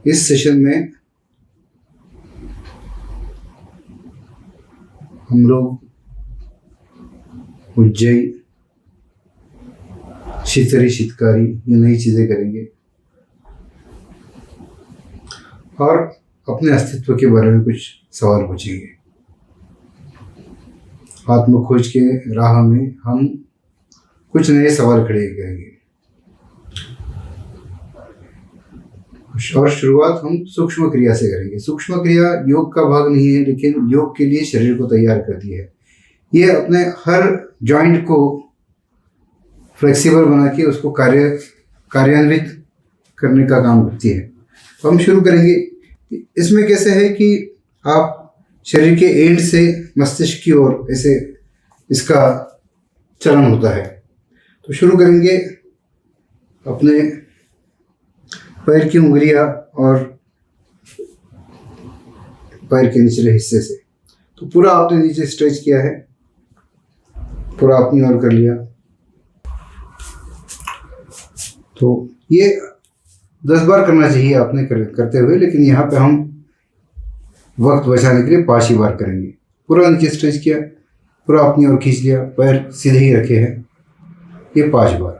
इस सेशन में हम लोग उज्जयी, शीतरी, शीतकारी ये नई चीज़ें करेंगे और अपने अस्तित्व के बारे में कुछ सवाल पूछेंगे। आत्मखोज के राह में हम कुछ नए सवाल खड़े करेंगे और शुरुआत हम सूक्ष्म क्रिया से करेंगे। सूक्ष्म क्रिया योग का भाग नहीं है, लेकिन योग के लिए शरीर को तैयार करती है। ये अपने हर जॉइंट को फ्लेक्सिबल बना के उसको कार्यान्वित करने का काम करती है। तो हम शुरू करेंगे। इसमें कैसे है कि आप शरीर के एंड से मस्तिष्क की ओर ऐसे इसका चलन होता है। तो शुरू करेंगे अपने पैर की उंगलियां और पैर के निचले हिस्से से। तो पूरा आपने नीचे स्ट्रेच किया है, पूरा अपनी ओर कर लिया। तो ये 10 बार करना चाहिए आपने करते हुए, लेकिन यहाँ पे हम वक्त बचाने के लिए 5 ही बार करेंगे। पूरा नीचे स्ट्रेच किया, पूरा अपनी ओर खींच लिया, पैर सीधे ही रखे हैं, ये 5 बार।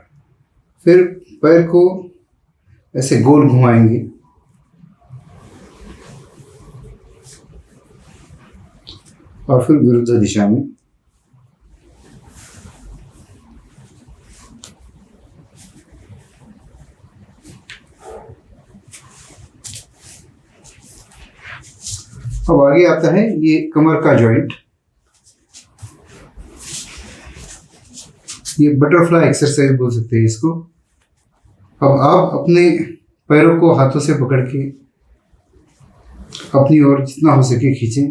फिर पैर को ऐसे गोल घुमाएंगे और फिर विरुद्ध दिशा में। अब आगे आता है ये कमर का जॉइंट। ये बटरफ्लाई एक्सरसाइज बोल सकते हैं इसको। अब आप अपने पैरों को हाथों से पकड़ के अपनी ओर जितना हो सके खींचें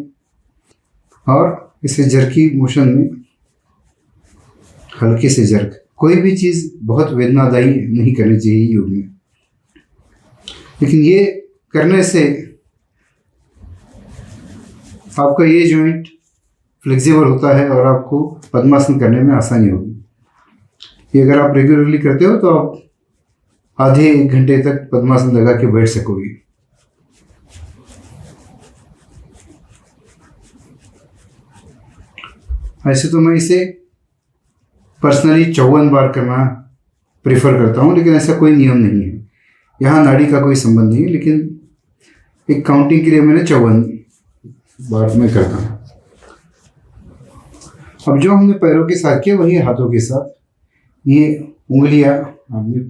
और इसे जर्की मोशन में हल्के से जर्क। कोई भी चीज़ बहुत वेदनादायी नहीं करनी चाहिए योग में, लेकिन ये करने से आपका ये जॉइंट फ्लेक्सिबल होता है और आपको पद्मासन करने में आसानी होगी। ये अगर आप रेगुलरली करते हो तो आप आधे 1 घंटे तक पद्मासन लगा के बैठ सकोगे। ऐसे तो मैं इसे पर्सनली 54 बार करना प्रेफर करता हूँ, लेकिन ऐसा कोई नियम नहीं है। यहाँ नाड़ी का कोई संबंध नहीं है, लेकिन एक काउंटिंग के लिए मैंने 54 बार में करता हूँ। अब जो हमने पैरों के साथ किया वही हाथों के साथ। ये उंगलियां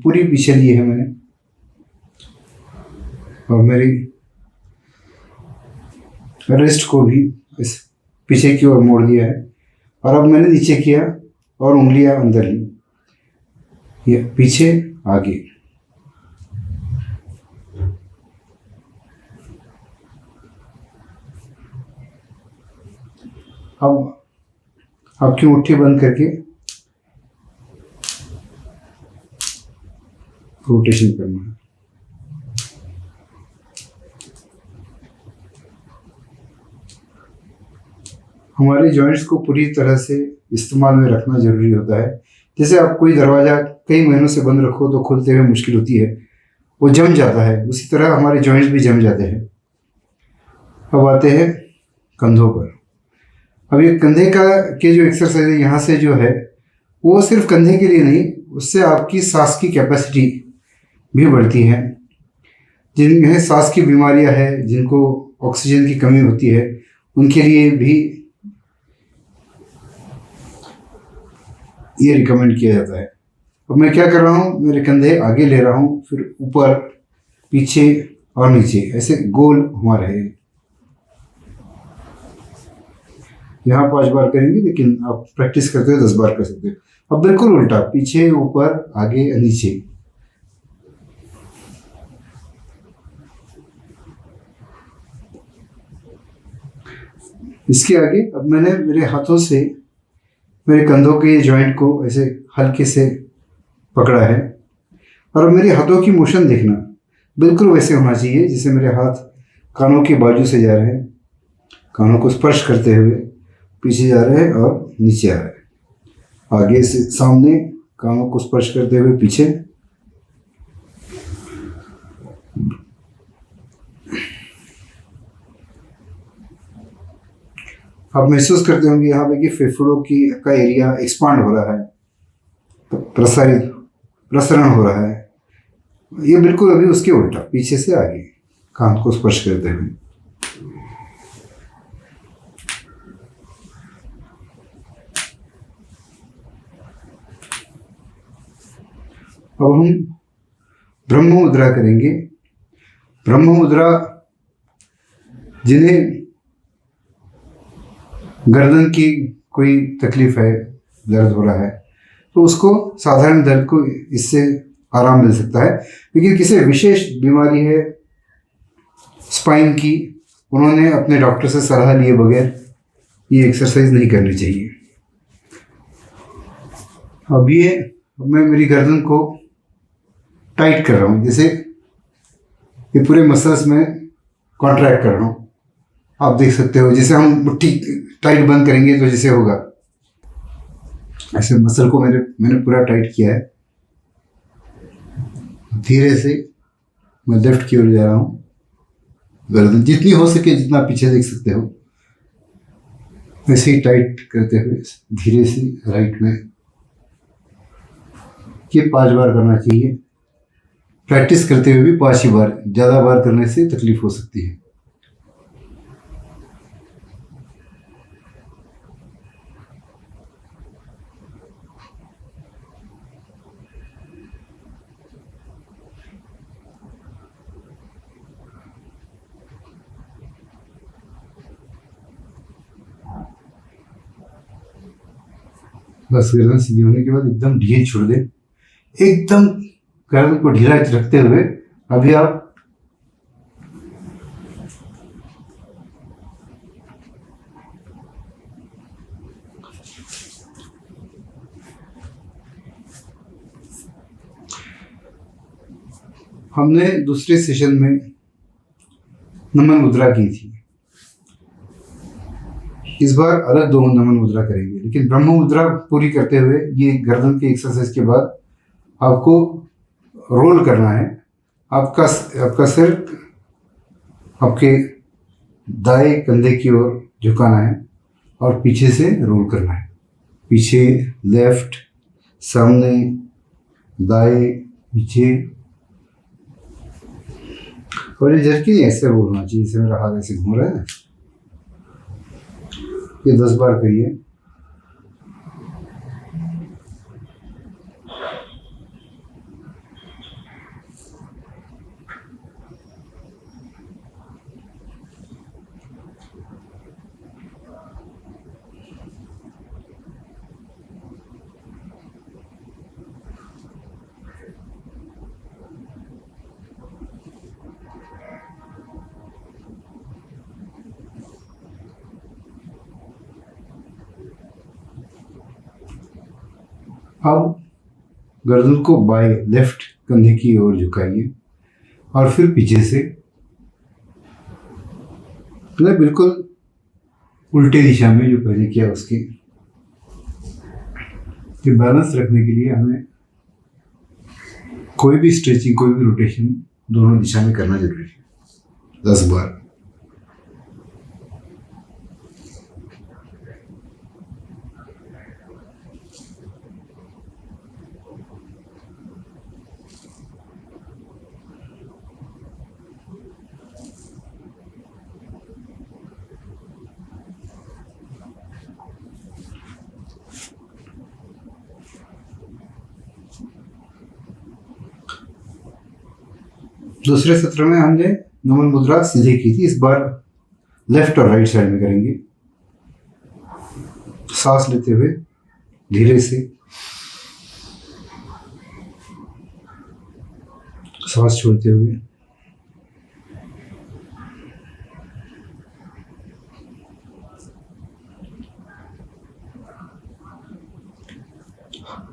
पूरी पीछे ली है मैंने और मेरी रिस्ट को भी इस पीछे की ओर मोड़ दिया है। और अब मैंने नीचे किया और उंगलियां अंदर ली, ये पीछे आगे। अब आपकी मुट्ठी बंद करके रोटेशन करना है। हमारे जॉइंट्स को पूरी तरह से इस्तेमाल में रखना जरूरी होता है। जैसे आप कोई दरवाज़ा कई महीनों से बंद रखो तो खुलते हुए मुश्किल होती है, वो जम जाता है, उसी तरह हमारे जॉइंट्स भी जम जाते हैं। अब आते हैं कंधों पर। अब ये कंधे के जो एक्सरसाइज है यहाँ से जो है वो सिर्फ कंधे के लिए नहीं, उससे आपकी सांस की कैपेसिटी भी बढ़ती है। जिन्हें सांस की बीमारियां हैं, जिनको ऑक्सीजन की कमी होती है, उनके लिए भी ये रिकमेंड किया जाता है। अब मैं क्या कर रहा हूँ, मेरे कंधे आगे ले रहा हूँ, फिर ऊपर, पीछे और नीचे ऐसे गोल घुमा रहे हैं। यहाँ 5 बार करेंगे, लेकिन आप प्रैक्टिस करते हो 10 बार कर सकते हो। अब बिल्कुल उल्टा, पीछे, ऊपर, आगे, नीचे। इसके आगे अब मैंने मेरे हाथों से मेरे कंधों के जॉइंट को ऐसे हल्के से पकड़ा है और अब मेरे हाथों की मोशन देखना बिल्कुल वैसे होना चाहिए जैसे मेरे हाथ कानों के बाजू से जा रहे हैं, कानों को स्पर्श करते हुए पीछे जा रहे हैं और नीचे आ रहे हैं, आगे से सामने, कानों को स्पर्श करते हुए पीछे। आप महसूस करते होंगे यहाँ पे कि फेफड़ों की का एरिया एक्सपांड हो रहा है, प्रसरण हो रहा है। ये बिल्कुल अभी उसके उल्टा, पीछे से आगे कान को स्पर्श करते हुए। अब हम ब्रह्म मुद्रा करेंगे। ब्रह्म मुद्रा, जिन्हें गर्दन की कोई तकलीफ है, दर्द हो रहा है, तो उसको साधारण दर्द को इससे आराम मिल सकता है। लेकिन किसी विशेष बीमारी है स्पाइन की, उन्होंने अपने डॉक्टर से सलाह लिए बगैर ये एक्सरसाइज नहीं करनी चाहिए। अब मैं मेरी गर्दन को टाइट कर रहा हूँ, जैसे ये पूरे मसल्स में कॉन्ट्रैक्ट कर रहा हूँ। आप देख सकते हो जैसे हम मुट्ठी टाइट बंद करेंगे तो जैसे होगा, ऐसे मसल को मैंने पूरा टाइट किया है। धीरे से मैं लेफ्ट की ओर जा रहा हूँ। गर्दन जितनी हो सके, जितना पीछे देख सकते हो, वैसे ही टाइट करते हुए धीरे से राइट में। ये 5 बार करना चाहिए। प्रैक्टिस करते हुए भी 5 ही बार, ज़्यादा बार करने से तकलीफ हो सकती है। बस गर्दन सीधी होने के बाद एकदम ढील छोड़ दे, एकदम गर्दन को ढीला रखते हुए अभी आप हमने दूसरे सेशन में नमन मुद्रा की थी। इस बार अलग 2 नमन मुद्रा करेंगे, लेकिन ब्रह्म मुद्रा पूरी करते हुए ये गर्दन की एक्सरसाइज के बाद आपको रोल करना है। आपका सिर आपके दाएं कंधे की ओर झुकाना है और पीछे से रोल करना है। पीछे, लेफ्ट, सामने, दाएं, पीछे। और ये झटके ऐसे रोल होना चाहिए, जैसे मेरा हाथ ऐसे घूम रहा है। ये 10 बार करिए। अब गर्दन को बाएं, लेफ्ट कंधे की ओर झुकाइए और फिर पीछे से, मतलब बिल्कुल उल्टे दिशा में जो पहले किया उसके। ये बैलेंस रखने के लिए हमें कोई भी स्ट्रेचिंग, कोई भी रोटेशन दोनों दिशा में करना जरूरी है। 10 बार। दूसरे सत्र में हमने नमन मुद्रा सीधे की थी, इस बार लेफ्ट और राइट साइड में करेंगे। सांस लेते हुए धीरे से, सांस छोड़ते हुए।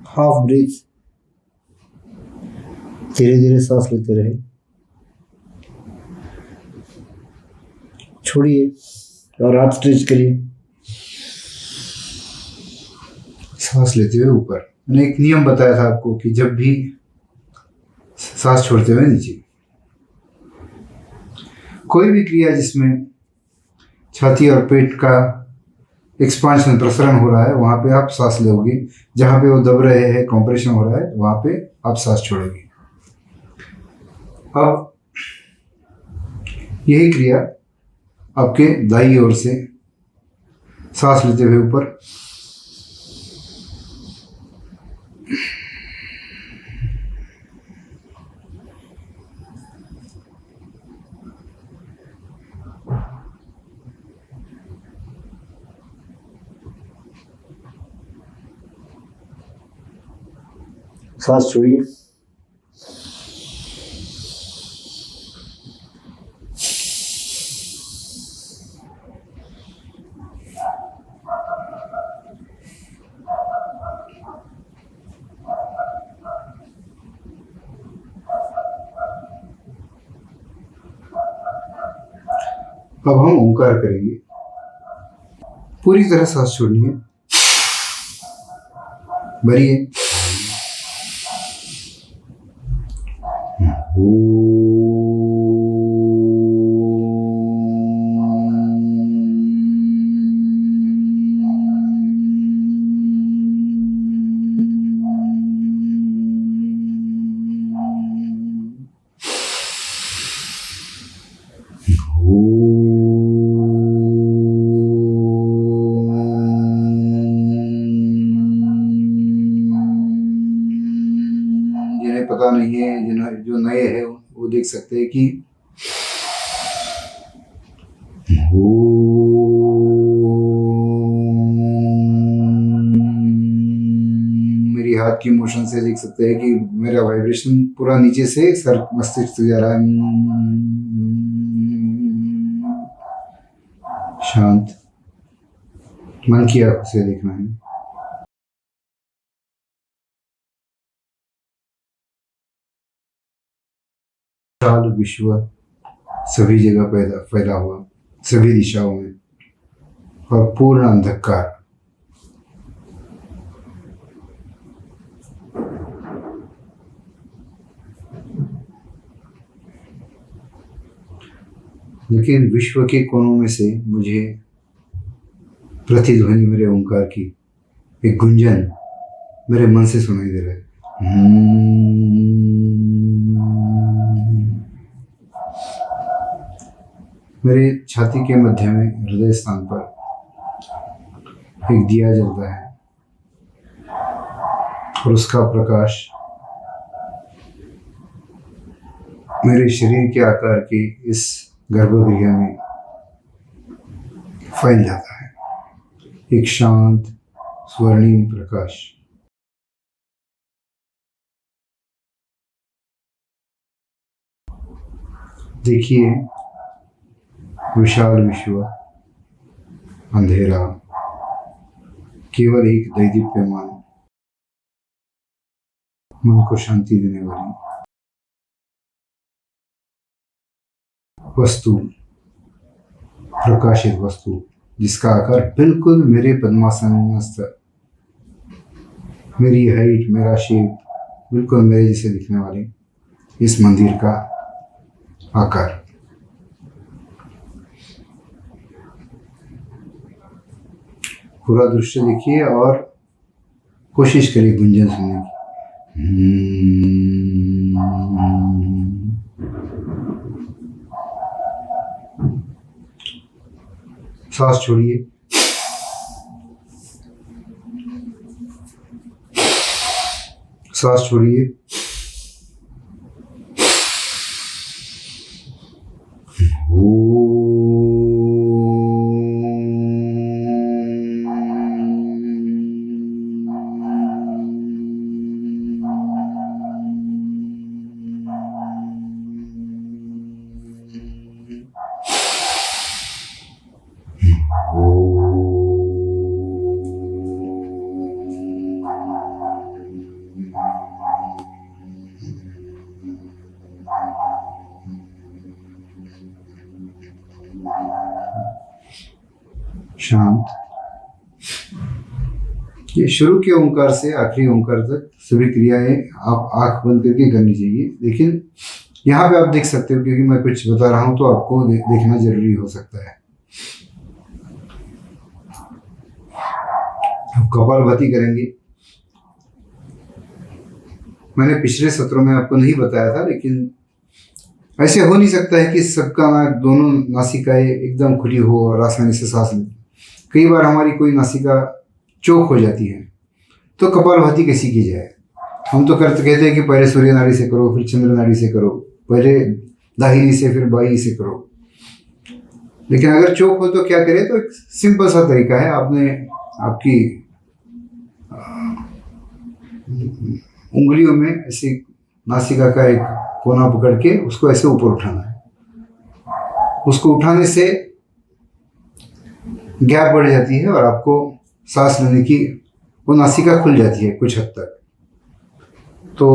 हाफ ब्रीथ, धीरे धीरे सांस लेते रहे, छोड़िए और हाथ स्ट्रेच करिए। सांस लेते हुए ऊपर। मैंने एक नियम बताया था आपको कि जब भी सांस छोड़ते हुए नीचे। कोई भी क्रिया जिसमें छाती और पेट का एक्सपांशन प्रसरण हो रहा है वहाँ पे आप सांस लोगे, जहाँ पे वो दब रहे हैं कॉम्प्रेशन हो रहा है वहाँ पे आप सांस छोड़ोगे। अब यही क्रिया आपके दाईं ओर से सांस लेते हुए ऊपर, सांस छोड़िए। अब हम ओंकार करेंगे। पूरी तरह सांस छोड़नी है। भरिए। जिन्हें पता नहीं है, जिन्हें जो नए हैं वो देख सकते हैं कि मेरी हाथ की मोशन से देख सकते हैं कि मेरा वाइब्रेशन पूरा नीचे से सर मस्तिष्क से जा रहा है। शांत मन की आंखों से देखना है। विशाल विश्व सभी जगह फैला हुआ, सभी दिशाओं में, और पूर्ण अंधकार। लेकिन विश्व के कोनों में से मुझे प्रतिध्वनि मेरे ओंकार की एक गुंजन मेरे मन से सुनाई दे रहा है। मेरे छाती के मध्य में हृदय स्थान पर एक दिया जलता है और उसका प्रकाश मेरे शरीर के आकार के इस गर्भगृह में फैल जाता है, एक शांत स्वर्णिम प्रकाश। देखिए विशाल विश्व, अंधेरा, केवल एक दैदीप्यमान, मन को शांति देने वाली वस्तु, प्रकाशित वस्तु, जिसका आकार बिल्कुल मेरे पद्मासनस्थ, मेरी हाइट, मेरा शेप बिल्कुल मेरे जैसे दिखने वाले इस मंदिर का आकार। पूरा दृश्य देखिए और कोशिश करिए गुंजन सुनने की। सांस छोड़िए। सांस छोड़िए। शांत। ये शुरू के ओंकार से आखिरी ओंकार तक सभी क्रियाएं आप आंख बंद करके करनी चाहिए, लेकिन यहाँ पे आप देख सकते हो क्योंकि मैं कुछ बता रहा हूँ तो आपको देखना जरूरी हो सकता है। कपालभाति करेंगे। मैंने पिछले सत्रों में आपको नहीं बताया था, लेकिन ऐसे हो नहीं सकता है कि सबका दोनों नासिकाएं एकदम खुली हो और आसानी से सांस लें। कई बार हमारी कोई नासिका चोक हो जाती है, तो कपालभाति कैसी की जाए? हम तो कहते हैं कि पहले सूर्य नाड़ी से करो, फिर चंद्र नाड़ी से करो, पहले दाहिनी से फिर बाई से करो। लेकिन अगर चोक हो तो क्या करें? तो एक सिंपल सा तरीका है। आपने आपकी उंगलियों में ऐसे नासिका का एक कोना पकड़ के उसको ऐसे ऊपर उठाना है। उसको उठाने से गैप बढ़ जाती है और आपको सांस लेने की वो नासिका खुल जाती है कुछ हद तक। तो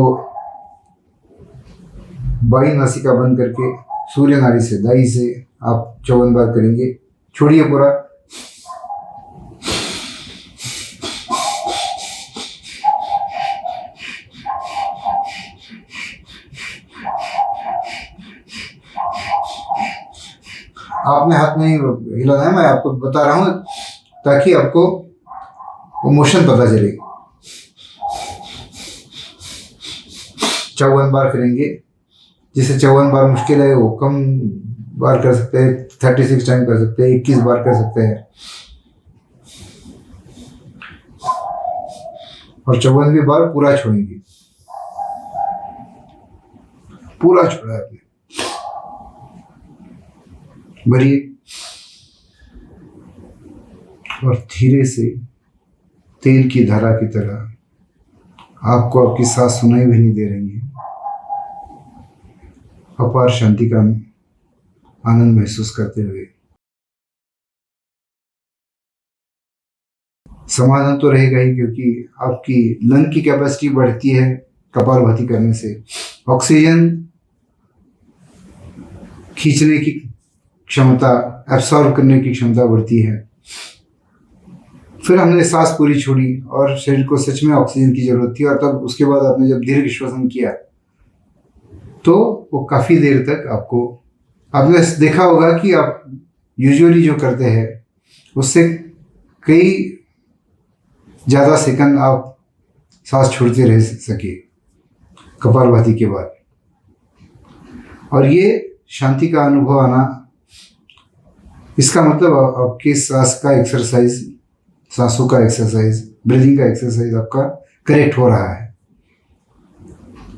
बाई नासिका बंद करके सूर्य नाड़ी से दाई से आप 54 बार करेंगे। छोड़िए पूरा। आपने हाथ नहीं हिलाना है, मैं आपको बता रहा हूं ताकि आपको वो मोशन पता चले। 54 बार करेंगे। जिसे 54 बार मुश्किल है वो कम बार कर सकते हैं, 36 टाइम कर सकते हैं, 21 बार कर सकते हैं। और 54वीं बार पूरा छोड़ेंगे। पूरा छोड़ा आपने। भरिए और धीरे से तेल की धारा की तरह आपको आपकी सांस सुनाई भी नहीं दे रही है। अपार शांति का आनंद महसूस करते हुए समाधान तो रहेगा ही, क्योंकि आपकी लंग की कैपेसिटी बढ़ती है कपालभाति करने से। ऑक्सीजन खींचने की क्षमता, एब्सॉर्ब करने की क्षमता बढ़ती है। फिर हमने सांस पूरी छोड़ी और शरीर को सच में ऑक्सीजन की जरूरत थी, और तब उसके बाद आपने जब दीर्घ श्वसन किया तो वो काफी देर तक आपने देखा होगा कि आप यूजुअली जो करते हैं उससे कई ज्यादा सेकंड आप सांस छोड़ते रह सके कपालभाति के बाद। और ये शांति का अनुभव आना, इसका मतलब आपके सांसों का एक्सरसाइज, ब्रीदिंग का एक्सरसाइज आपका करेक्ट हो रहा है।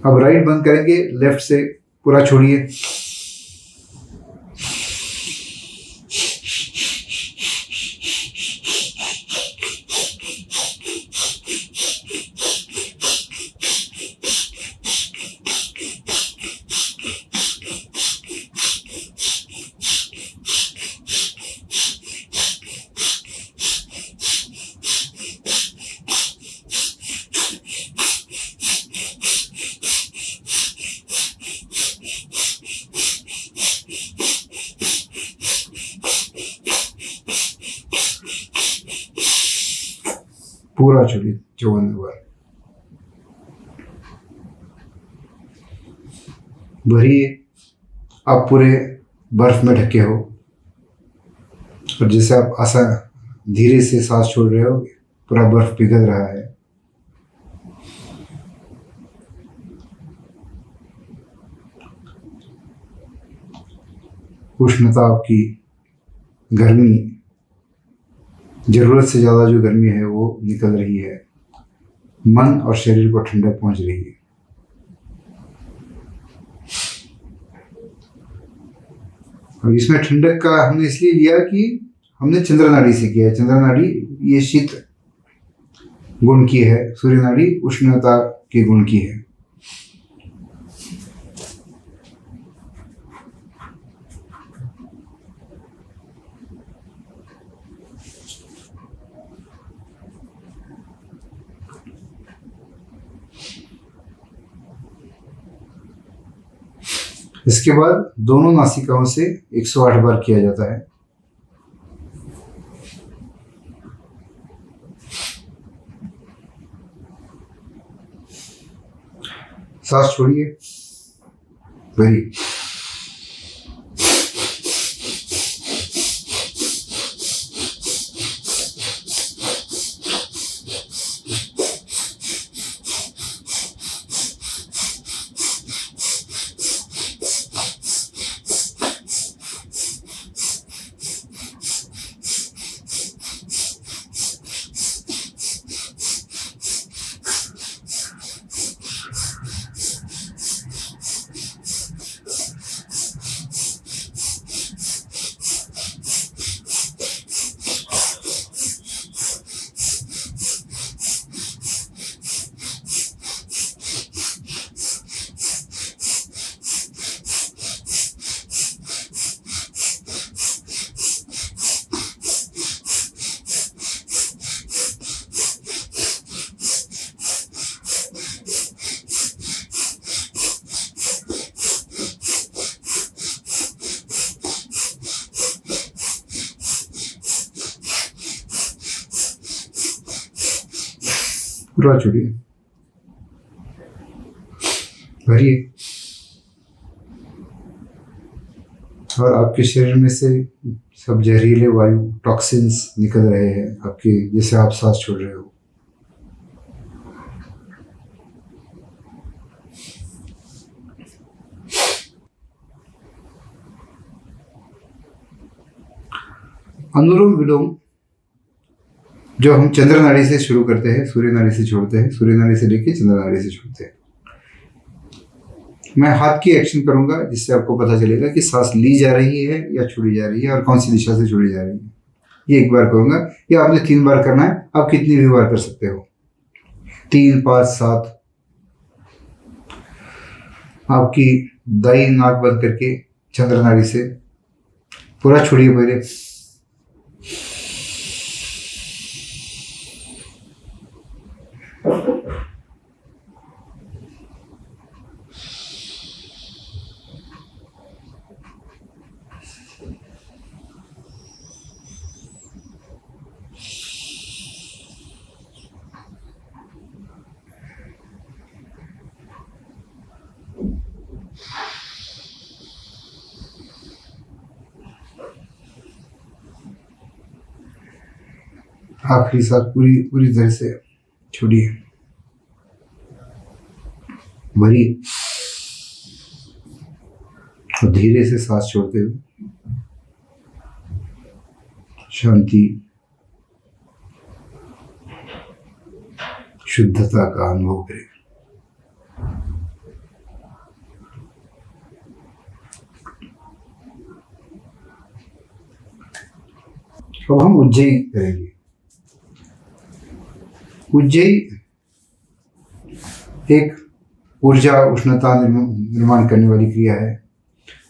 अब राइट बंद करेंगे, लेफ्ट से पूरा छोड़िए। पूरा छोड़िए 54 बार। भरिए। आप पूरे बर्फ में ढके हो और जैसे आप धीरे से सांस छोड़ रहे हो, पूरा बर्फ पिघल रहा है। उष्णता आपकी, गर्मी, जरूरत से ज्यादा जो गर्मी है वो निकल रही है। मन और शरीर को ठंडक पहुंच रही है। और इसमें ठंडक का हमने इसलिए लिया कि हमने चंद्र नाड़ी से किया है। चंद्र नाड़ी ये शीत गुण की है, सूर्य नाड़ी उष्णता के गुण की है। इसके बाद दोनों नासिकाओं से 108 बार किया जाता है। सांस छोड़िए। वेरी पूरा छोड़िए, भरिए, और आपके शरीर में से सब जहरीले वायु टॉक्सिन्स निकल रहे हैं आपके, जैसे आप सांस छोड़ रहे हो। अनुलोम विलोम जो हम चंद्र नाड़ी से शुरू करते हैं, सूर्य नाड़ी से छोड़ते हैं, सूर्य नाड़ी से लेके चंद्र नाड़ी से छोड़ते हैं। मैं हाथ की एक्शन करूंगा जिससे आपको पता चलेगा कि सांस ली जा रही है या छोड़ी जा रही है और कौन सी दिशा से छोड़ी जा रही है। ये एक बार करूंगा, या आपने 3 बार करना है, आप कितनी भी बार कर सकते हो, 3, 5, 7। आपकी दाई नाक बंद करके चंद्र नाड़ी से पूरा छोड़िए पहले। आखिरी सांस पूरी पूरी तरह से छोड़िए, भरिए, और धीरे से सांस छोड़ते हुए शांति, शुद्धता का अनुभव करें। अब हम उज्जयी करेंगे। उज्जयी एक ऊर्जा उष्णता निर्माण करने वाली क्रिया है,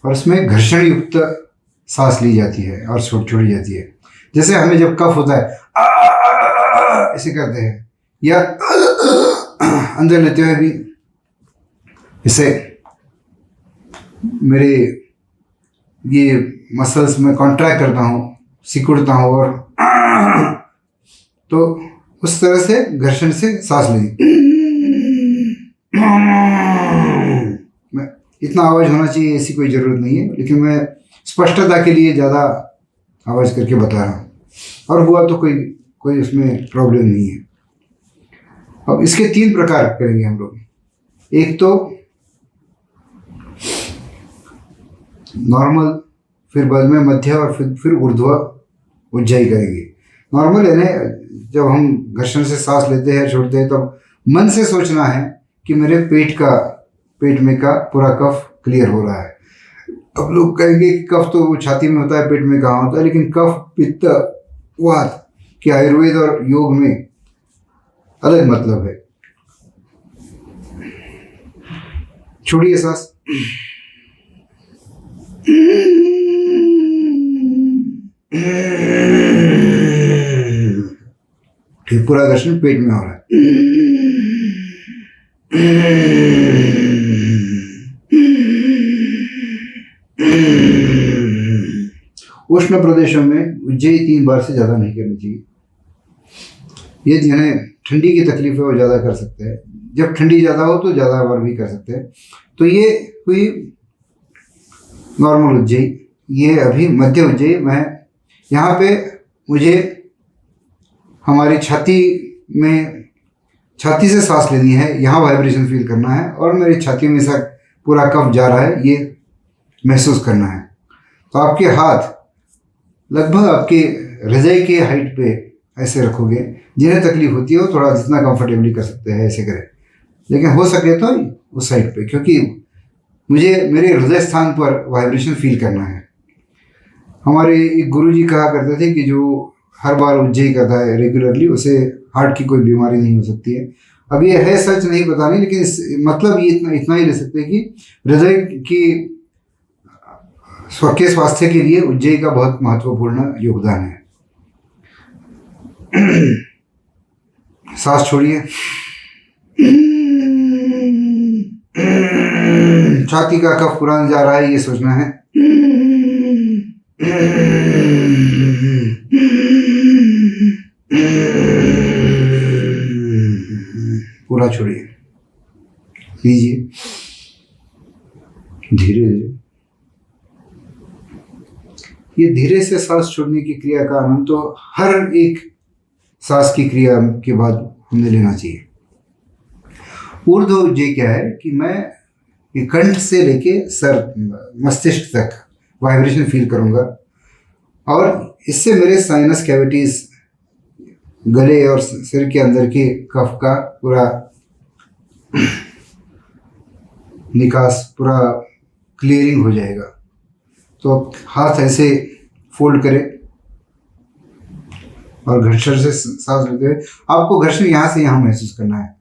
और उसमें घर्षण युक्त सांस ली जाती है और छोड़ी जाती है। जैसे हमें जब कफ होता है ऐसे करते हैं, या अंदर लेते हुए भी इसे मेरे ये मसल्स में कॉन्ट्रैक्ट करता हूँ, सिकुड़ता हूँ, और तो उस तरह से घर्षण से सांस ली। इतना आवाज होना चाहिए ऐसी कोई जरूरत नहीं है, लेकिन मैं स्पष्टता के लिए ज़्यादा आवाज करके बता रहा हूँ, और हुआ तो कोई उसमें प्रॉब्लम नहीं है। अब इसके 3 प्रकार करेंगे हम लोग। एक तो नॉर्मल, फिर बाद में मध्य, और फिर ऊर्ध्व उज्जयी करेंगे। नॉर्मल यानी जब हम घर्षण से सांस लेते हैं छोड़ते हैं, तब मन से सोचना है कि मेरे पेट में का पूरा कफ क्लियर हो रहा है। अब लोग कहेंगे कि कफ तो छाती में होता है, पेट में कहाँ होता है, लेकिन कफ, पित्त, वात के आयुर्वेद और योग में अलग मतलब है। छोड़िए सांस, फिर पूरा घर्षण पेट में हो रहा है। उष्ण प्रदेशों में उज्जयी 3 बार से ज़्यादा नहीं करनी चाहिए। ये जिन्हें ठंडी की तकलीफ है वो ज़्यादा कर सकते हैं, जब ठंडी ज़्यादा हो तो ज़्यादा बार भी कर सकते हैं। तो ये हुई नॉर्मल उज्जयी। ये अभी मध्य उज्जयी। मैं यहाँ पे मुझे हमारी छाती से सांस लेनी है, यहाँ वाइब्रेशन फील करना है, और मेरी छाती में से पूरा कफ जा रहा है, ये महसूस करना है। तो आपके हाथ लगभग आपके हृदय के हाइट पे ऐसे रखोगे। जिन्हें तकलीफ होती है वो थोड़ा जितना कंफर्टेबली कर सकते हैं ऐसे करें, लेकिन हो सके तो उस साइड पे, क्योंकि मुझे मेरे हृदय स्थान पर वाइब्रेशन फील करना है। हमारे एक गुरुजी कहा करते थे कि जो हर बार उज्जयी करता है रेगुलरली, उसे हार्ट की कोई बीमारी नहीं हो सकती है। अब ये है सच नहीं, पता नहीं, लेकिन मतलब ये इतना ही ले सकते हैं कि हृदय की के स्वास्थ्य के लिए उज्जयी का बहुत महत्वपूर्ण योगदान है। सांस छोड़िए, छाती का कफ पुराना जा रहा है ये सोचना है। गला छोड़िए, लीजिए धीरे धीरे। ये धीरे से सांस छोड़ने की क्रिया का आनंद तो हर एक सांस की क्रिया के बाद हमें लेना चाहिए। ऊर्ध्व ये क्या है कि मैं ये कंठ से लेके सर मस्तिष्क तक वाइब्रेशन फील करूंगा, और इससे मेरे साइनस कैविटीज, गले और सिर के अंदर के कफ का पूरा निकास, पूरा क्लियरिंग हो जाएगा। तो हाथ ऐसे फोल्ड करें और घर्षण से सांस लेते हुए, आपको घर्षण यहाँ से यहाँ महसूस करना है।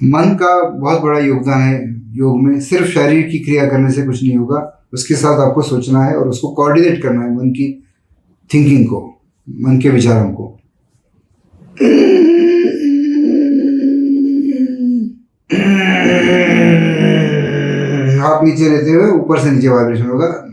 मन का बहुत बड़ा योगदान है योग में। सिर्फ शरीर की क्रिया करने से कुछ नहीं होगा, उसके साथ आपको सोचना है और उसको कोऑर्डिनेट करना है, मन की थिंकिंग को, मन के विचारों को। हाथ नीचे रहते हुए ऊपर से नीचे वाइब्रेशन होगा।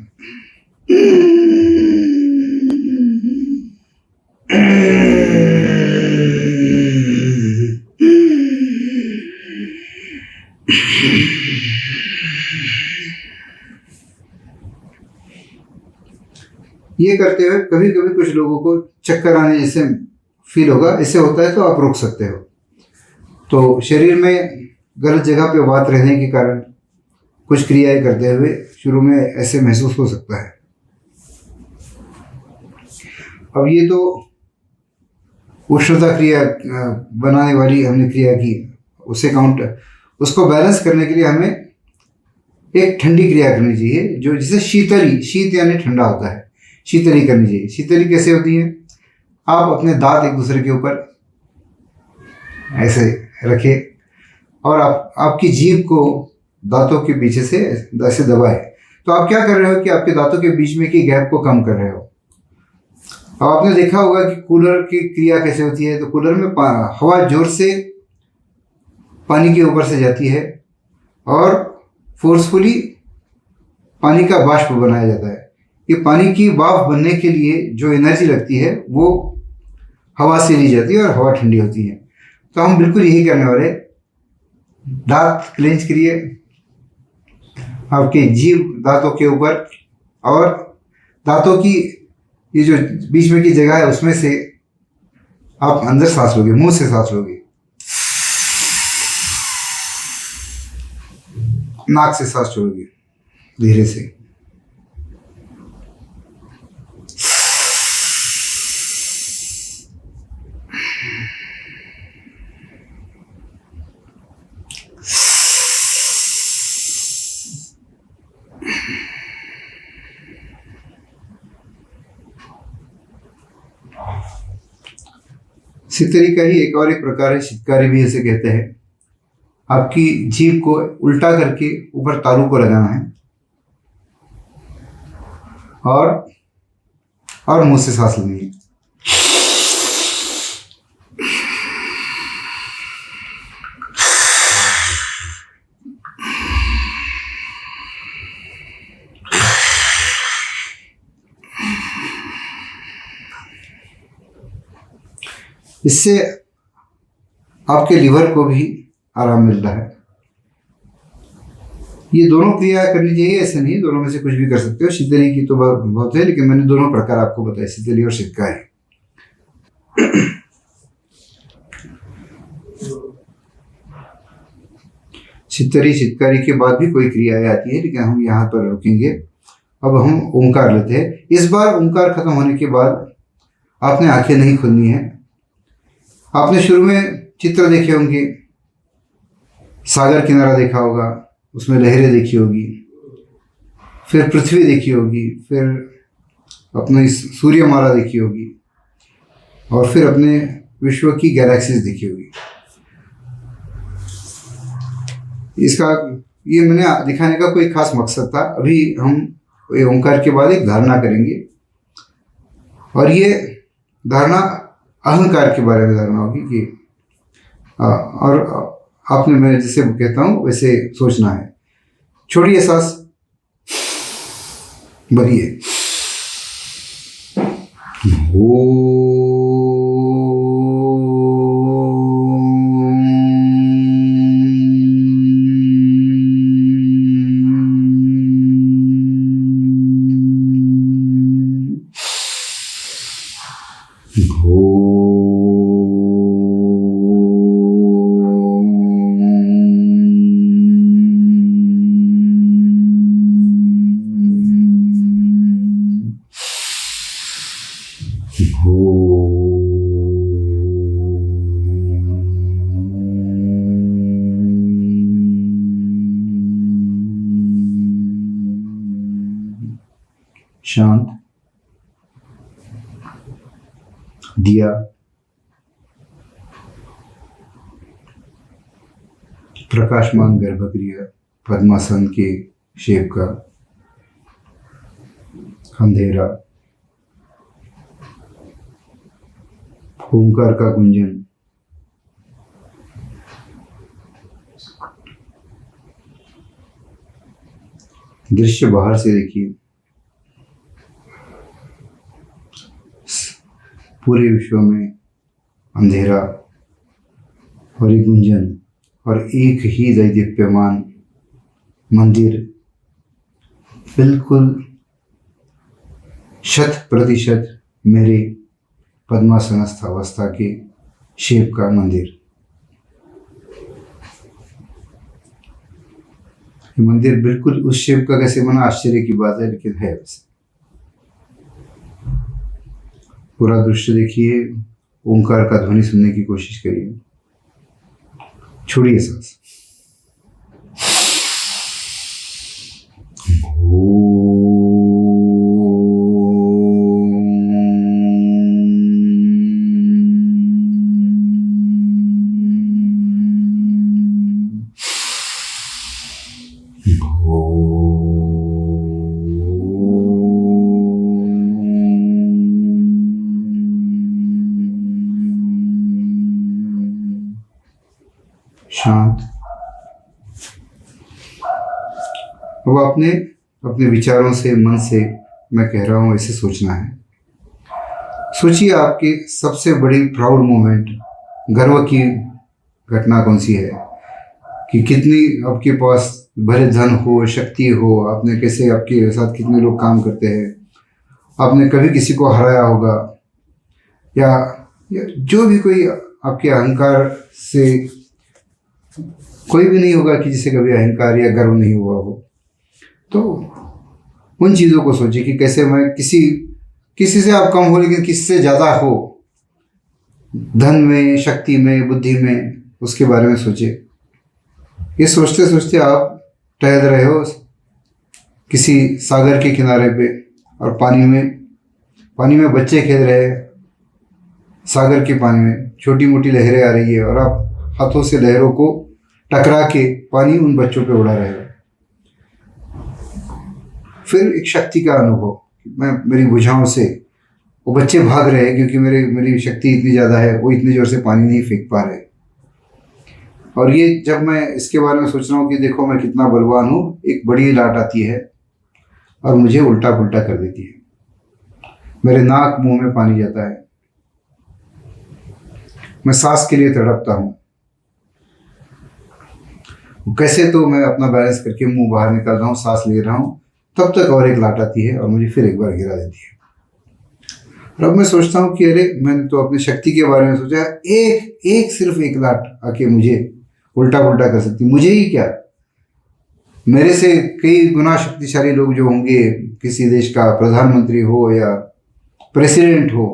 ये करते हुए कभी कभी कुछ लोगों को चक्कर आने जैसे फील होगा। इससे होता है तो आप रोक सकते हो। तो शरीर में गलत जगह पे वात रहने के कारण कुछ क्रियाएं करते हुए शुरू में ऐसे महसूस हो सकता है। अब ये तो उष्णता क्रिया बनाने वाली हमने क्रिया की, उसे काउंट, उसको बैलेंस करने के लिए हमें एक ठंडी क्रिया करनी चाहिए, जो जिसे शीतली, शीत यानी ठंडा होता है, शीतली करनी चाहिए। शीतली कैसे होती है? आप अपने दांत एक दूसरे के ऊपर ऐसे रखें और आपकी जीभ को दांतों के पीछे से ऐसे दबाएं। तो आप क्या कर रहे हो कि आपके दांतों के बीच में की गैप को कम कर रहे हो। अब आपने देखा होगा कि कूलर की क्रिया कैसे होती है। तो कूलर में हवा जोर से पानी के ऊपर से जाती है और फोर्सफुली पानी का वाष्प बनाया जाता है। ये पानी की वाफ बनने के लिए जो एनर्जी लगती है वो हवा से ली जाती है और हवा ठंडी होती है। तो हम बिल्कुल यही करने वाले। दांत क्लेंच करिए, आपके जीभ दांतों के ऊपर, और दांतों की ये जो बीच में की जगह है उसमें से आप अंदर सांस लोगे, मुंह से सांस लोगे, नाक से सांस छोड़ोगे धीरे से। सितरी का ही एक और एक प्रकार है, शितकारी भी इसे कहते हैं। आपकी जीभ को उल्टा करके ऊपर तालू को लगाना है और मुंह से सांस लेनी है। इससे आपके लिवर को भी आराम मिलता है। ये दोनों क्रिया करनी चाहिए, ऐसे नहीं दोनों में से कुछ भी कर सकते हो। शीतली की तो बहुत है, लेकिन मैंने दोनों प्रकार आपको बताया, शीतली और शीतकारी। शीतली शीतकारी के बाद भी कोई क्रियाएं आती है, लेकिन हम यहाँ पर रुकेंगे। अब हम ओंकार लेते हैं। इस बार ओंकार खत्म होने के बाद आपने आंखें नहीं खोलनी है। आपने शुरू में चित्र देखे होंगे, सागर किनारा देखा होगा, उसमें लहरें देखी होगी, फिर पृथ्वी देखी होगी, फिर अपनी सूर्यमाला देखी होगी, और फिर अपने विश्व की गैलेक्सीज देखी होगी। इसका ये मैंने दिखाने का कोई खास मकसद था। अभी हम ओंकार के बाद एक धारणा करेंगे, और ये धारणा अहंकार के बारे में धारणा होगी कि और आपने, मैं जैसे कहता हूँ वैसे सोचना है। छोड़िए सांस, भरिए। ओ शांत, दिया, प्रकाशमान गर्भगृह पद्मासन के शेप का, अंधेरा, ओंकार का गुंजन, दृश्य बाहर से देखिए, पूरे विश्व में अंधेरा और एक गुंजन और एक ही दैदीप्यमान मंदिर बिल्कुल 100% मेरे पद्मासनस्थ अवस्था के शेप का मंदिर। ये मंदिर बिल्कुल उस शेप का कैसे बना, आश्चर्य की बात है, लेकिन है वैसे। पूरा दृश्य देखिए, ओंकार का ध्वनि सुनने की कोशिश करिए, छोड़िए सांस। शांत। अब आपने अपने विचारों से, मन से, मैं कह रहा हूं ऐसे सोचना है। सोचिए आपकी सबसे बड़ी प्राउड मोमेंट, गर्व की घटना कौन सी है, कि कितनी आपके पास भले धन हो, शक्ति हो, आपने कैसे, आपके साथ कितने लोग काम करते हैं, आपने कभी किसी को हराया होगा, या जो भी कोई आपके अहंकार से कोई भी नहीं होगा कि जिसे कभी अहंकार या गर्व नहीं हुआ हो। तो उन चीज़ों को सोचिए कि कैसे मैं किसी से आप कम हो लेकिन किससे ज़्यादा हो, धन में, शक्ति में, बुद्धि में, उसके बारे में सोचिए। ये सोचते सोचते आप टहल रहे हो किसी सागर के किनारे पे, और पानी में बच्चे खेल रहे हैं, सागर के पानी में छोटी मोटी लहरें आ रही है, और आप हाथों से लहरों को टकरा के पानी उन बच्चों पे उड़ा रहे हो। फिर एक शक्ति का अनुभव, मेरी भुजाओं से वो बच्चे भाग रहे हैं क्योंकि मेरी शक्ति इतनी ज़्यादा है, वो इतनी ज़ोर से पानी नहीं फेंक पा रहे। और ये जब मैं इसके बारे में सोच रहा हूँ कि देखो मैं कितना बलवान हूँ, एक बड़ी लाट आती है और मुझे उल्टा पुल्टा कर देती है, मेरे नाक मुंह में पानी जाता है, मैं सांस के लिए तड़पता हूँ। कैसे तो मैं अपना बैलेंस करके मुंह बाहर निकाल रहा हूँ, सांस ले रहा हूँ, तब तक और एक लाट आती है और मुझे फिर एक बार गिरा देती है। और अब मैं सोचता हूँ कि अरे मैंने तो अपनी शक्ति के बारे में सोचा, सिर्फ एक लाट आके मुझे उल्टा पुल्टा कर सकती, मुझे ही क्या, मेरे से कई गुना शक्तिशाली लोग जो होंगे, किसी देश का प्रधानमंत्री हो या प्रेसिडेंट हो,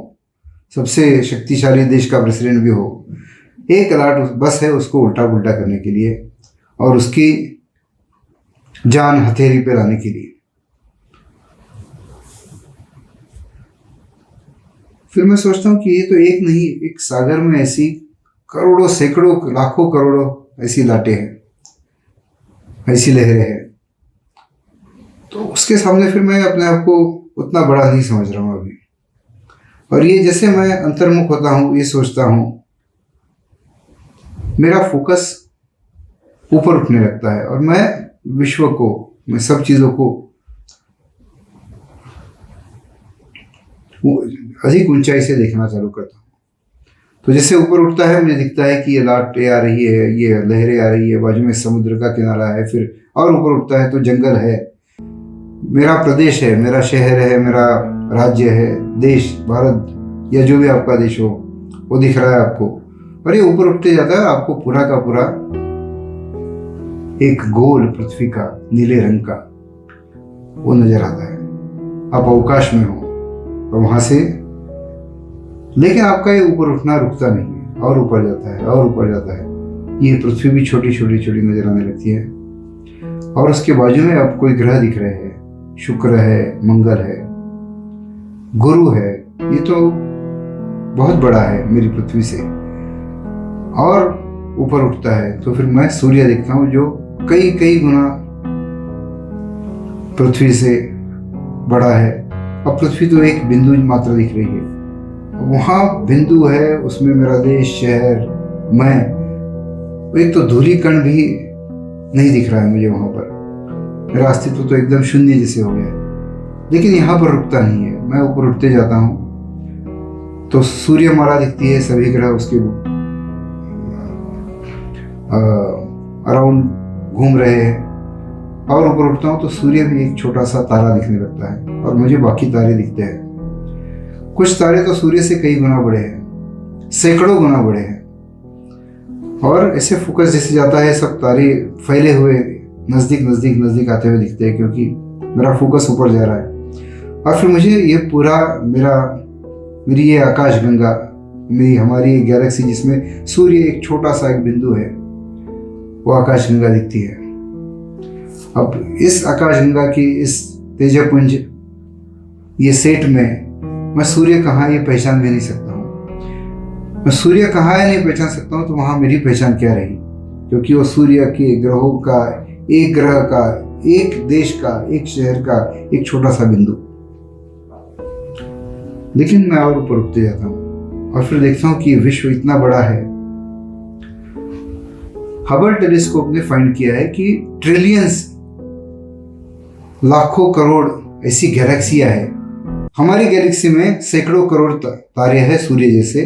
सबसे शक्तिशाली देश का प्रेसिडेंट भी हो, एक लाट बस है उसको उल्टा पुल्टा करने के लिए और उसकी जान हथेली पे लाने के लिए। फिर मैं सोचता हूँ कि ये तो एक नहीं, एक सागर में ऐसी करोड़ों, सैकड़ों, लाखों करोड़ों ऐसी लाटें हैं, ऐसी लहरें हैं। तो उसके सामने फिर मैं अपने आप को उतना बड़ा नहीं समझ रहा हूँ अभी। और ये जैसे मैं अंतर्मुख होता हूँ, ये सोचता हूँ, मेरा फोकस ऊपर उठने लगता है और मैं विश्व को, मैं सब चीज़ों को अधिक ऊंचाई से देखना चालू करता हूँ। तो जैसे ऊपर उठता है मुझे दिखता है कि ये लाटें आ रही है, ये लहरें आ रही है, बाजू में समुद्र का किनारा है, फिर और ऊपर उठता है तो जंगल है, मेरा प्रदेश है, मेरा शहर है, मेरा राज्य है, देश, भारत या जो भी आपका देश हो वो दिख रहा है आपको। और ये ऊपर उठते जाता है, आपको पूरा का पूरा एक गोल पृथ्वी का नीले रंग का वो नजर आता है। आप अवकाश में हो और वहां से, लेकिन आपका ये ऊपर उठना रुकता नहीं है, और ऊपर जाता है और ऊपर जाता है। ये पृथ्वी भी छोटी छोटी छोटी नजर आने लगती है और उसके बाजू में आपको कोई ग्रह दिख रहे हैं, शुक्र है, मंगल है, गुरु है, ये तो बहुत बड़ा है मेरी पृथ्वी से, और ऊपर उठता है तो फिर मैं सूर्य देखता हूँ जो कई कई गुना पृथ्वी से बड़ा है। अब पृथ्वी तो एक बिंदु मात्र दिख रही है, वहाँ बिंदु है, उसमें मेरा देश, शहर, मैं, एक तो धूली कण भी नहीं दिख रहा है मुझे वहाँ पर। मेरा अस्तित्व तो एकदम शून्य जैसे हो गया है। लेकिन यहाँ पर रुकता नहीं है, मैं ऊपर उठते जाता हूँ तो सूर्यमाला दिखती है, सभी ग्रह उसके अराउंड घूम रहे हैं, और ऊपर उठता हूँ तो सूर्य भी एक छोटा सा तारा दिखने लगता है और मुझे बाकी तारे दिखते हैं। कुछ तारे तो सूर्य से कई गुना बड़े हैं, सैकड़ों गुना बड़े हैं, और ऐसे फोकस जैसे जाता है सब तारे फैले हुए नज़दीक नज़दीक नज़दीक आते हुए दिखते हैं, क्योंकि मेरा फोकस ऊपर जा रहा है। और फिर मुझे ये पूरा मेरी ये आकाशगंगा, हमारी गैलेक्सी जिसमें सूर्य एक छोटा सा एक बिंदु है, वो आकाशगंगा दिखती है। अब इस आकाशगंगा की इस तेजपुंज, ये सेट में मैं सूर्य कहाँ ये पहचान भी नहीं सकता हूँ। मैं सूर्य कहाँ है नहीं पहचान सकता हूँ, तो वहाँ मेरी पहचान क्या रही? क्योंकि वो सूर्य के ग्रहों का, एक ग्रह का, एक देश का, एक शहर का एक छोटा सा बिंदु। लेकिन मैं और ऊपर उठते जाता हूँ और फिर देखता हूँ कि विश्व इतना बड़ा है। हबल टेलीस्कोप ने फाइंड किया है कि ट्रिलियंस, लाखों करोड़ ऐसी गैलेक्सियां है। हमारी गैलेक्सी में सैकड़ों करोड़ तारे हैं सूर्य जैसे,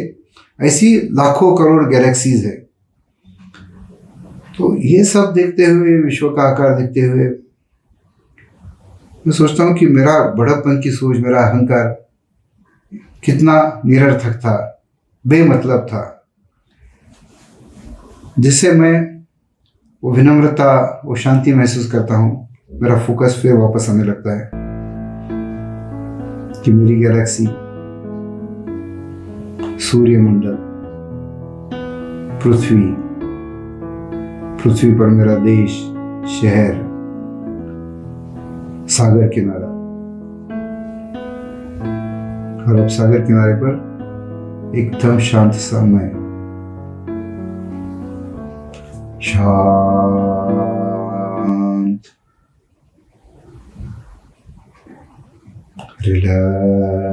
ऐसी लाखों करोड़ गैलेक्सीज है। तो ये सब देखते हुए, विश्व का आकार देखते हुए, मैं सोचता हूँ कि मेरा बड़प्पन की सोच, मेरा अहंकार कितना निरर्थक था, बेमतलब था, जिससे मैं वो विनम्रता, वो शांति महसूस करता हूँ। मेरा फोकस फिर वापस आने लगता है कि मेरी गैलेक्सी, सूर्यमंडल, पृथ्वी पर मेरा देश, शहर, सागर किनारा, और अब सागर किनारे पर एकदम शांत सा मैं, शांत, रिलैक्स,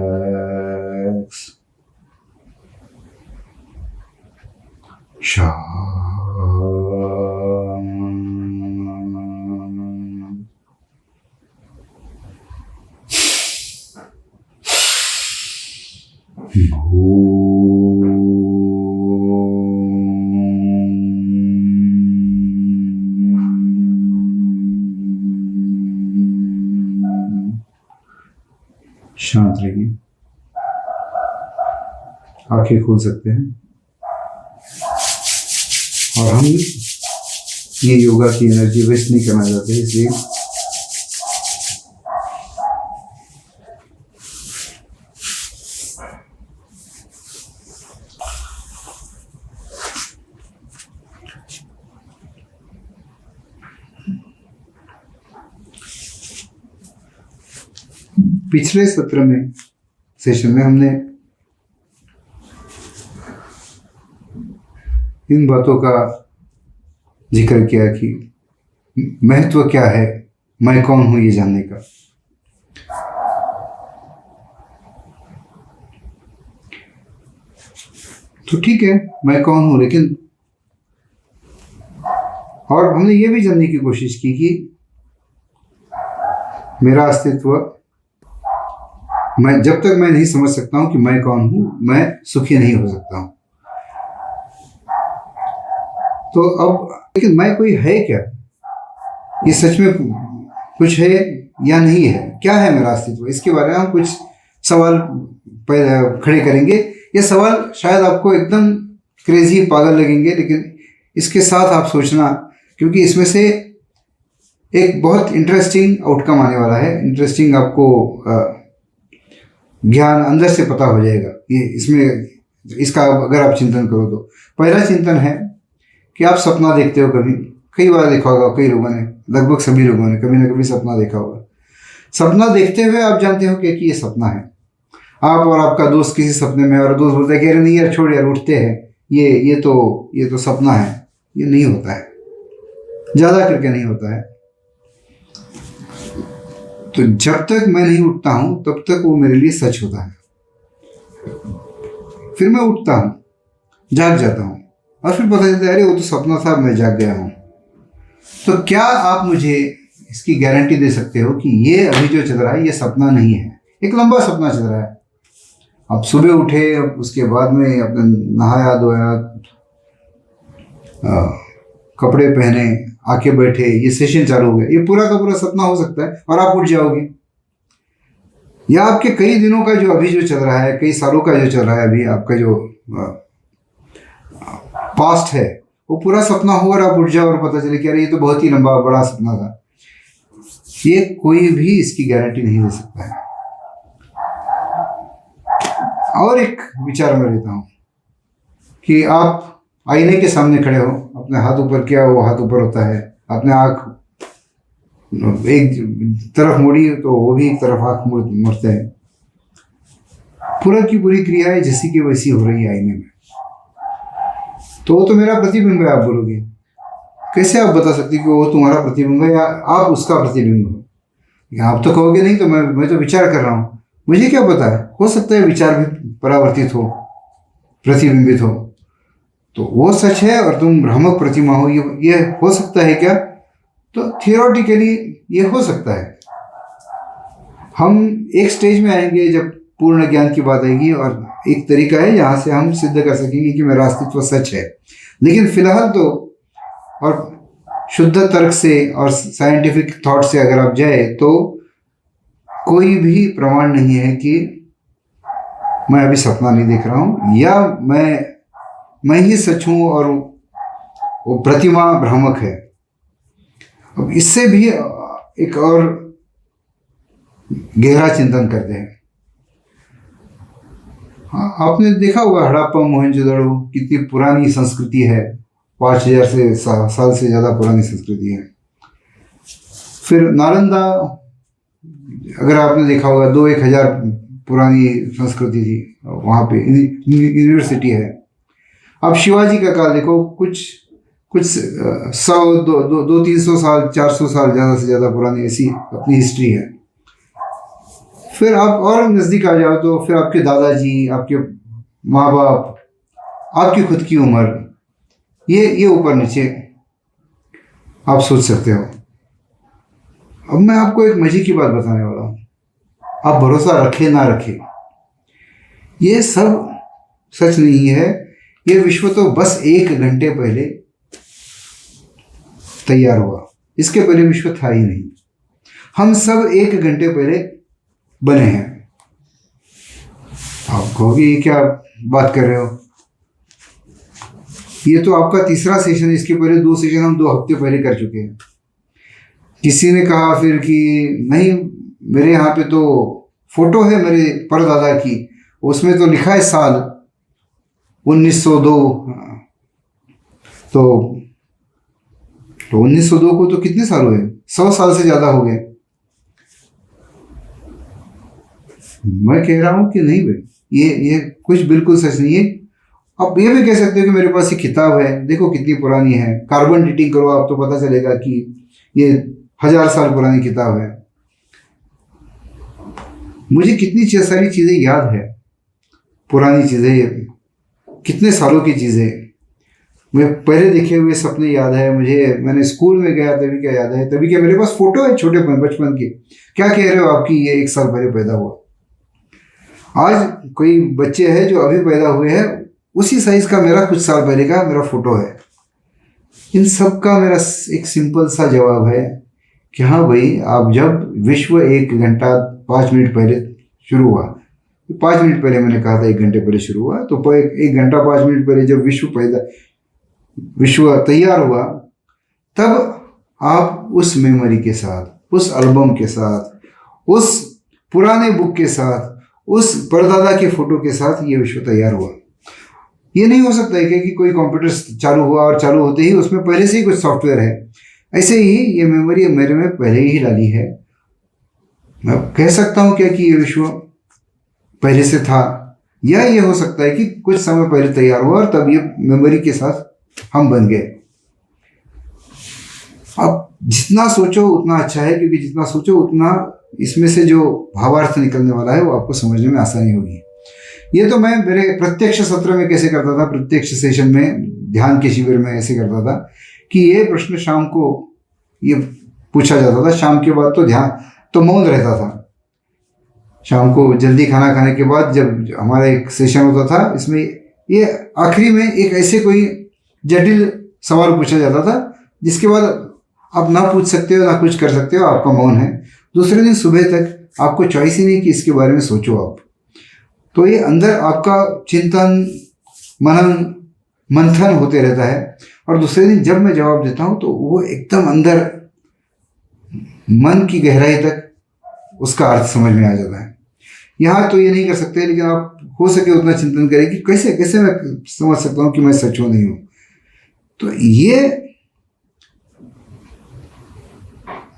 शांत, शांत रहिए। आंखें खोल सकते हैं और हम ये योगा की एनर्जी वेस्ट नहीं करना चाहते, इसलिए पिछले सत्र में, सेशन में हमने इन बातों का जिक्र किया कि महत्व क्या है मैं कौन हूं ये जानने का। तो ठीक है, मैं कौन हूं, लेकिन और हमने ये भी जानने की कोशिश की कि मेरा अस्तित्व, मैं जब तक मैं नहीं समझ सकता हूं कि मैं कौन हूं, मैं सुखी नहीं हो सकता हूं। तो अब लेकिन मैं कोई है क्या? ये सच में कुछ है या नहीं है? क्या है मेरा अस्तित्व? इसके बारे में हम कुछ सवाल खड़े करेंगे। ये सवाल शायद आपको एकदम क्रेजी, पागल लगेंगे, लेकिन इसके साथ आप सोचना, क्योंकि इसमें से एक बहुत इंटरेस्टिंग आउटकम आने वाला है। इंटरेस्टिंग, आपको ज्ञान अंदर से पता हो जाएगा ये इसमें, इसका अगर आप चिंतन करो तो। पहला चिंतन है कि आप सपना देखते हो। कई बार देखा होगा, कई लोगों ने, लगभग सभी लोगों ने कभी ना कभी सपना देखा होगा। सपना देखते हुए आप जानते हो कि ये सपना है। आप और आपका दोस्त किसी सपने में, और दोस्त बोलता है कि अरे नहीं यार छोड़ यार उठते हैं, ये तो सपना है। ये नहीं होता है, ज़्यादा करके नहीं होता है। तो जब तक मैं नहीं उठता हूँ तब तक वो मेरे लिए सच होता है। फिर मैं उठता हूँ, जाग जाता हूँ, और फिर पता चलता है अरे वो तो सपना था, मैं जाग गया हूँ। तो क्या आप मुझे इसकी गारंटी दे सकते हो कि ये अभी जो चल रहा है ये सपना नहीं है? एक लंबा सपना चल रहा है। आप सुबह उठे, उसके बाद में अपने नहाया धोया, कपड़े पहने, आके बैठे, ये सेशन चालू हो गया, ये पूरा का पूरा सपना हो सकता है और आप उठ जाओगे। या आपके कई दिनों का जो अभी जो चल रहा है, कई सालों का जो चल रहा है, अभी आपका जो पास्ट है, वो पूरा सपना हो और आप उठ जाओ और पता चले कि अरे ये तो बहुत ही लंबा बड़ा सपना था। ये कोई भी इसकी गारंटी नहीं दे सकता है। और एक विचार मैं लेता हूँ कि आप आईने के सामने खड़े हो, अपने हाथ ऊपर किया, वो हाथ ऊपर होता है, अपने आँख एक तरफ मुड़ी तो वो भी एक तरफ आँख मुड़ते हैं। पूरा की पूरी क्रिया है जैसी की वैसी हो रही है आईने में। तो वो तो मेरा प्रतिबिंब है, आप बोलोगे। कैसे आप बता सकते कि वो तुम्हारा प्रतिबिंब है या आप उसका प्रतिबिंब हो? आप तो कहोगे नहीं, तो मैं तो विचार कर रहा हूँ, मुझे क्या पता है, हो सकता है विचार भी परावर्तित हो, प्रतिबिंबित हो, तो वो सच है और तुम भ्रामक प्रतिमा हो, ये हो सकता है क्या? तो थियोरेटिकली ये हो सकता है। हम एक स्टेज में आएंगे जब पूर्ण ज्ञान की बात आएगी, और एक तरीका है जहाँ से हम सिद्ध कर सकेंगे कि मेरा अस्तित्व सच है। लेकिन फिलहाल तो, और शुद्ध तर्क से और साइंटिफिक थॉट से अगर आप जाए, तो कोई भी प्रमाण नहीं है कि मैं अभी सपना नहीं देख रहा हूँ, या मैं ही सच हूँ और वो प्रतिमा भ्रामक है। अब इससे भी एक और गहरा चिंतन करते हैं। हाँ, आपने देखा होगा हड़प्पा मोहनजोदड़ो कितनी पुरानी संस्कृति है, 5000 साल से ज़्यादा पुरानी संस्कृति है। फिर नालंदा, अगर आपने देखा होगा, 1000 पुरानी संस्कृति थी, वहाँ पे यूनिवर्सिटी है। आप शिवाजी का काल देखो, कुछ 100, 200-300 साल, 400 साल ज़्यादा से ज़्यादा पुरानी ऐसी अपनी हिस्ट्री है। फिर आप और नज़दीक आ जाओ तो फिर आपके दादाजी, आपके माँ बाप, आपकी खुद की उम्र, ये ऊपर नीचे आप सोच सकते हो। अब मैं आपको एक मजे की बात बताने वाला हूँ। आप भरोसा रखें ना रखें, ये सब सच नहीं है। ये विश्व तो बस 1 घंटे पहले तैयार हुआ, इसके पहले विश्व था ही नहीं। हम सब 1 घंटे पहले बने हैं। आप कहोगे ये क्या बात कर रहे हो? ये तो आपका तीसरा सेशन, इसके पहले 2 सेशन हम 2 हफ्ते पहले कर चुके हैं। किसी ने कहा फिर कि नहीं, मेरे यहाँ पे तो फोटो है मेरे परदादा की, उसमें तो लिखा है साल 1902। तो 1902 को तो कितने साल हुए? 100 साल से ज़्यादा हो गए। मैं कह रहा हूँ कि नहीं भाई, ये कुछ बिल्कुल सच नहीं है। आप ये भी कह सकते हो कि मेरे पास ये किताब है, देखो कितनी पुरानी है, कार्बन डेटिंग करो आप तो पता चलेगा कि ये 1000 साल पुरानी किताब है। मुझे कितनी सारी चीज़ें याद है, पुरानी चीज़ें, कितने सालों की चीज़ें, मैं पहले देखे हुए सपने याद है मुझे। मैंने स्कूल में गया तभी क्या याद है, तभी क्या मेरे पास फोटो है छोटे बचपन की। क्या कह रहे हो आपकी ये 1 साल पहले पैदा हुआ? आज कोई बच्चे हैं जो अभी पैदा हुए हैं, उसी साइज का मेरा कुछ साल पहले का मेरा फोटो है। इन सब का मेरा एक सिंपल सा जवाब है कि हाँ भाई, आप जब विश्व 1 घंटा 5 मिनट पहले शुरू हुआ, 5 मिनट पहले मैंने कहा था 1 घंटे पहले शुरू हुआ, तो 1 घंटा 5 मिनट पहले जब विश्व तैयार हुआ, तब आप उस मेमोरी के साथ, उस एल्बम के साथ, उस पुराने बुक के साथ, उस परदादा के फोटो के साथ ये विश्व तैयार हुआ। ये नहीं हो सकता है कि कोई कंप्यूटर चालू हुआ और चालू होते ही उसमें पहले से ही कुछ सॉफ्टवेयर है। ऐसे ही ये मेमोरी मेरे में पहले ही डाली है। मैं कह सकता हूँ क्या कि ये विश्व पहले से था, या ये हो सकता है कि कुछ समय पहले तैयार हुआ और तब ये मेमोरी के साथ हम बन गए। अब जितना सोचो उतना अच्छा है, क्योंकि जितना सोचो उतना इसमें से जो भावार्थ निकलने वाला है वो आपको समझने में आसानी होगी। ये तो मैं मेरे प्रत्यक्ष सत्र में कैसे करता था, प्रत्यक्ष सेशन में, ध्यान के शिविर में ऐसे करता था कि ये प्रश्न शाम को ये पूछा जाता था। शाम के बाद तो ध्यान तो मौन रहता था। शाम को जल्दी खाना खाने के बाद जब हमारा एक सेशन होता था, इसमें ये आखिरी में एक ऐसे कोई जटिल सवाल पूछा जाता था जिसके बाद आप ना पूछ सकते हो ना कुछ कर सकते हो, आपका मौन है। दूसरे दिन सुबह तक आपको चॉइस ही नहीं कि इसके बारे में सोचो आप। तो ये अंदर आपका चिंतन, मनन, मंथन होते रहता है। और दूसरे दिन जब मैं जवाब देता हूँ तो वो एकदम अंदर मन की गहराई तक उसका अर्थ समझ में आ जाता है। यहाँ तो ये नहीं कर सकते, लेकिन आप हो सके उतना चिंतन करें कि कैसे कैसे मैं समझ सकता हूँ कि मैं सच हूँ नहीं हूँ। तो ये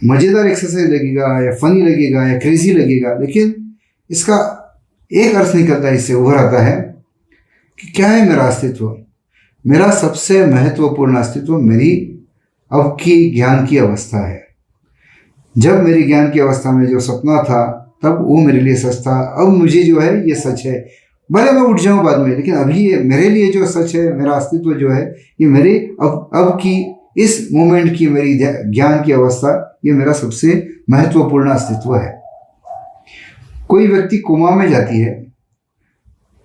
मज़ेदार एक्सरसाइज लगेगा या फनी लगेगा या क्रेजी लगेगा, लेकिन इसका एक अर्थ निकलता है, इससे उभर आता है कि क्या है मेरा अस्तित्व। मेरा सबसे महत्वपूर्ण अस्तित्व मेरी अब की ज्ञान की अवस्था है। जब मेरी ज्ञान की अवस्था में जो सपना था तब वो मेरे लिए सच था। अब मुझे जो है ये सच है, भले मैं उठ जाऊं बाद में, लेकिन अभी ये मेरे लिए जो सच है, मेरा अस्तित्व जो है, ये मेरे अब की इस मोमेंट की मेरी ज्ञान की अवस्था, ये मेरा सबसे महत्वपूर्ण अस्तित्व है। कोई व्यक्ति कोमा में जाती है,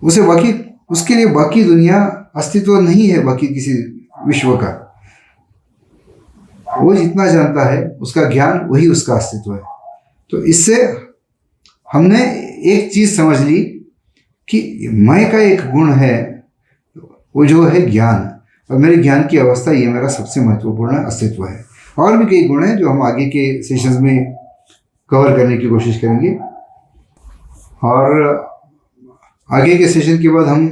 उसे बाकी उसके लिए बाकी दुनिया अस्तित्व नहीं है, बाकी किसी विश्व का। वो जितना जानता है उसका ज्ञान वही उसका अस्तित्व है। तो इससे हमने एक चीज समझ ली कि मैं का एक गुण है, वो जो है ज्ञान, और मेरे ज्ञान की अवस्था ये मेरा सबसे महत्वपूर्ण अस्तित्व है। और भी कई गुण हैं जो हम आगे के सेशंस में कवर करने की कोशिश करेंगे। और आगे के सेशन के बाद हम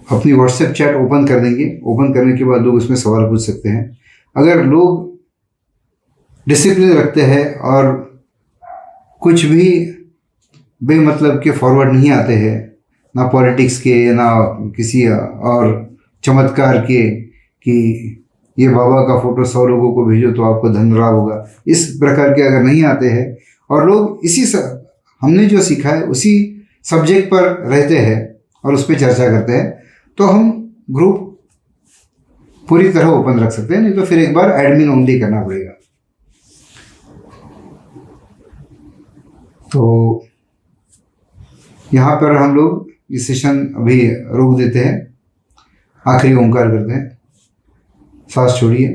अपनी व्हाट्सएप चैट ओपन कर देंगे। ओपन करने के बाद लोग उसमें सवाल पूछ सकते हैं। अगर लोग डिसिप्लिन रखते हैं और कुछ भी बेमतलब के फॉरवर्ड नहीं आते हैं, ना पॉलिटिक्स के ना किसी और चमत्कार के कि ये बाबा का फोटो 100 लोगों को भेजो तो आपको धन लाभ होगा, इस प्रकार के अगर नहीं आते हैं और लोग हमने जो सीखा है उसी सब्जेक्ट पर रहते हैं और उस पर चर्चा करते हैं, तो हम ग्रुप पूरी तरह ओपन रख सकते हैं। नहीं तो फिर एक बार एडमिन ओनली करना पड़ेगा। तो यहाँ पर हम लोग ये सेशन अभी रोक देते हैं। आखिरी ओंकार करते हैं। सांस छोड़िए।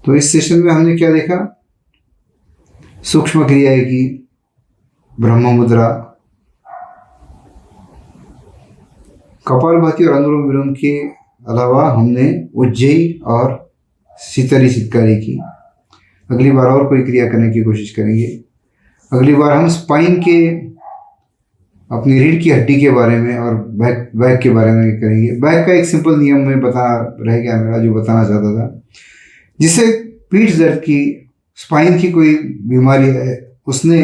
तो इस सेशन में हमने क्या देखा? सूक्ष्म क्रिया की, ब्रह्म मुद्रा, कपालभाति और अनुलोम विलोम के अलावा हमने उज्जयी और शीतली चित्कारी की। अगली बार और कोई क्रिया करने की कोशिश करेंगे। अगली बार हम स्पाइन के, अपनी रीढ़ की हड्डी के बारे में और बैक के बारे में करेंगे। बैक का एक सिंपल नियम में बता रह गया मेरा, जो बताना चाहता था। जिसे पीठ दर्द की, स्पाइन की कोई बीमारी है, उसने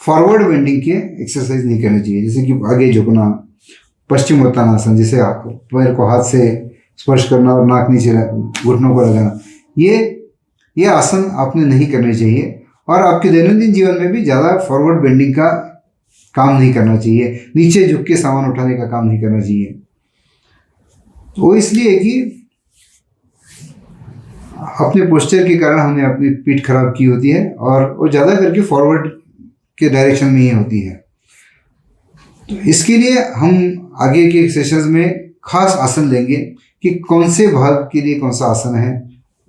फॉरवर्ड बेंडिंग के एक्सरसाइज नहीं करनी चाहिए। जैसे कि आगे झुकना, पश्चिमोत्तानासन, जिसे आप पैर को हाथ से स्पर्श करना और नाक नीचे घुटनों को लगाना, ये आसन आपने नहीं करने चाहिए। और आपके दैनंदिन जीवन में भी ज़्यादा फॉरवर्ड बेंडिंग का काम नहीं करना चाहिए, नीचे झुक के सामान उठाने का काम नहीं करना चाहिए। वो इसलिए कि अपने पोस्चर के कारण हमने अपनी पीठ खराब की होती है और वो ज़्यादा करके फॉरवर्ड के डायरेक्शन में ही होती है। तो इसके लिए हम आगे के सेशंस में खास आसन लेंगे कि कौन से भाग के लिए कौन सा आसन है,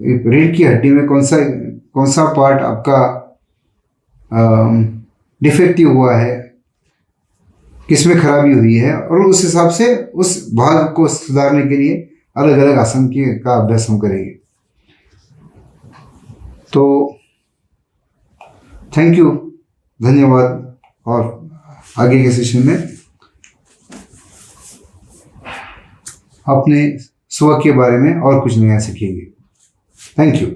रीढ़ की हड्डी में कौन सा पार्ट आपका डिफेक्टिव हुआ है, किसमें खराबी हुई है, और उस हिसाब से उस भाग को सुधारने के लिए अलग अलग आसन का अभ्यास हम करेंगे। तो थैंक यू, धन्यवाद और आगे के सेशन में अपने स्व के बारे में और कुछ नया सीखेंगे। Thank you.